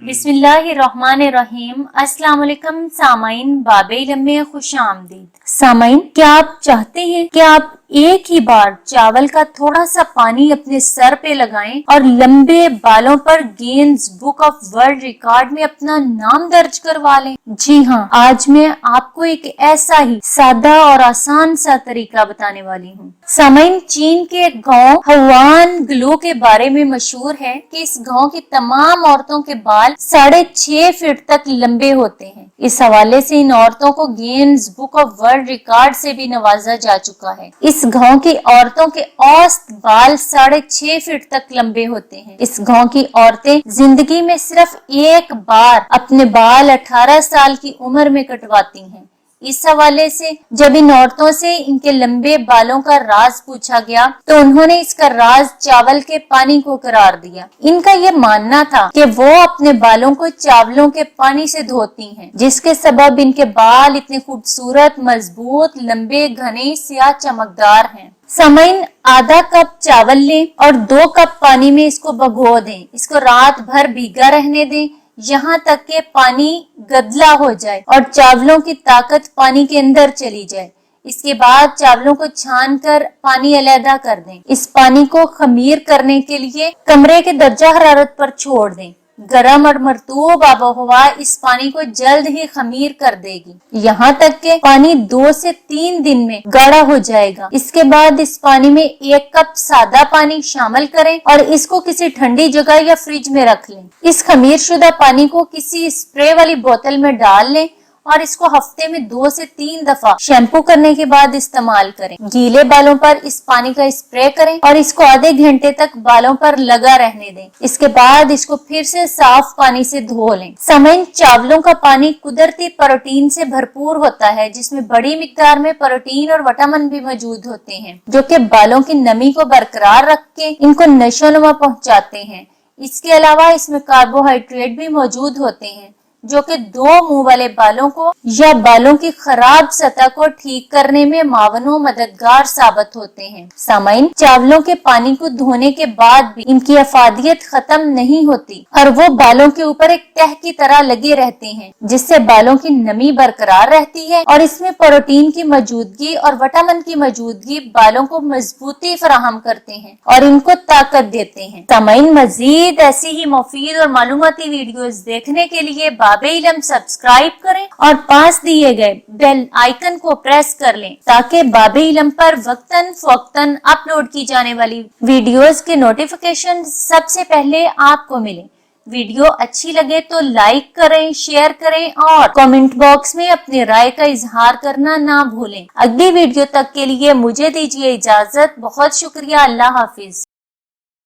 बिस्मिल्लाहिर्रहमानिर्रहीम। अस्सलाम वालेकुम सामाइन, बाबे इल्म में खुश आमदीद। सामाइन, क्या आप चाहते हैं कि आप एक ही बार चावल का थोड़ा सा पानी अपने सर पे लगाएं और लंबे बालों पर Guinness book of world record में अपना नाम दर्ज करवा लें? जी हाँ, आज मैं आपको एक ऐसा ही सादा और आसान सा तरीका बताने वाली हूँ। सामाइन, चीन के एक गाँव हवान ग्लो के बारे में मशहूर है कि इस गाँव की तमाम औरतों के बाल 6.5 फीट तक लंबे होते हैं। इस हवाले से इन औरतों को Guinness book of world record से भी नवाजा जा चुका है। इस गांव की औरतों के औसत बाल 6.5 फीट तक लंबे होते हैं। इस गांव की औरतें जिंदगी में सिर्फ एक बार अपने बाल 18 साल की उम्र में कटवाती हैं। इस हवाले से जब इन औरतों से इनके लंबे बालों का राज पूछा गया तो उन्होंने इसका राज चावल के पानी को करार दिया। इनका ये मानना था कि वो अपने बालों को चावलों के पानी से धोती हैं, जिसके सबब इनके बाल इतने खूबसूरत, मजबूत, लंबे, घने, स्याह, चमकदार हैं। सामाइन, आधा कप चावल लें और 2 कप पानी में इसको भिगो दें। इसको रात भर भीगा रहने दें, यहाँ तक के पानी गदला हो जाए और चावलों की ताकत पानी के अंदर चली जाए। इसके बाद चावलों को छान कर पानी अलहदा कर दें। इस पानी को खमीर करने के लिए कमरे के दर्जा हरारत पर छोड़ दें। गरम और मरतूब आबोहवा इस पानी को जल्द ही खमीर कर देगी, यहाँ तक के पानी 2 से 3 दिन में गाढ़ा हो जाएगा। इसके बाद इस पानी में 1 कप सादा पानी शामिल करें और इसको किसी ठंडी जगह या फ्रिज में रख लें। इस खमीर शुदा पानी को किसी स्प्रे वाली बोतल में डाल लें और इसको हफ्ते में 2 से 3 दफा शैम्पू करने के बाद इस्तेमाल करें। गीले बालों पर इस पानी का स्प्रे करें और इसको आधे घंटे तक बालों पर लगा रहने दें। इसके बाद इसको फिर से साफ पानी से धो लें। सामाइन, चावलों का पानी कुदरती प्रोटीन से भरपूर होता है, जिसमें बड़ी मिकदार में प्रोटीन और विटामिन भी मौजूद होते हैं, जो कि बालों की नमी को बरकरार रख के इनको नशोनुमा पहुंचाते हैं। इसके अलावा इसमें कार्बोहाइड्रेट भी मौजूद होते हैं, जो कि 2 मुंह वाले बालों को या बालों की खराब सतह को ठीक करने में मावनो मददगार साबित होते हैं। सामाइन, चावलों के पानी को धोने के बाद भी इनकी अफादियत खत्म नहीं होती और वो बालों के ऊपर एक तह की तरह लगे रहते हैं, जिससे बालों की नमी बरकरार रहती है और इसमें प्रोटीन की मौजूदगी और विटामिन की मौजूदगी बालों को मजबूती फराहम करते हैं और इनको ताकत देते हैं। सामाइन, मजीद ऐसी ही मुफीद और मालूमाती वीडियोस देखने के लिए बाबे इल्म सब्सक्राइब करें और पास दिए गए बेल आइकन को प्रेस कर लें, ताकि बाबे इल्म पर वक्तन फवक्तन अपलोड की जाने वाली वीडियोस के नोटिफिकेशन सबसे पहले आपको मिले। वीडियो अच्छी लगे तो लाइक करें, शेयर करें और कमेंट बॉक्स में अपनी राय का इजहार करना ना भूलें। अगली वीडियो तक के लिए मुझे दीजिए इजाजत। बहुत शुक्रिया। अल्लाह हाफिज।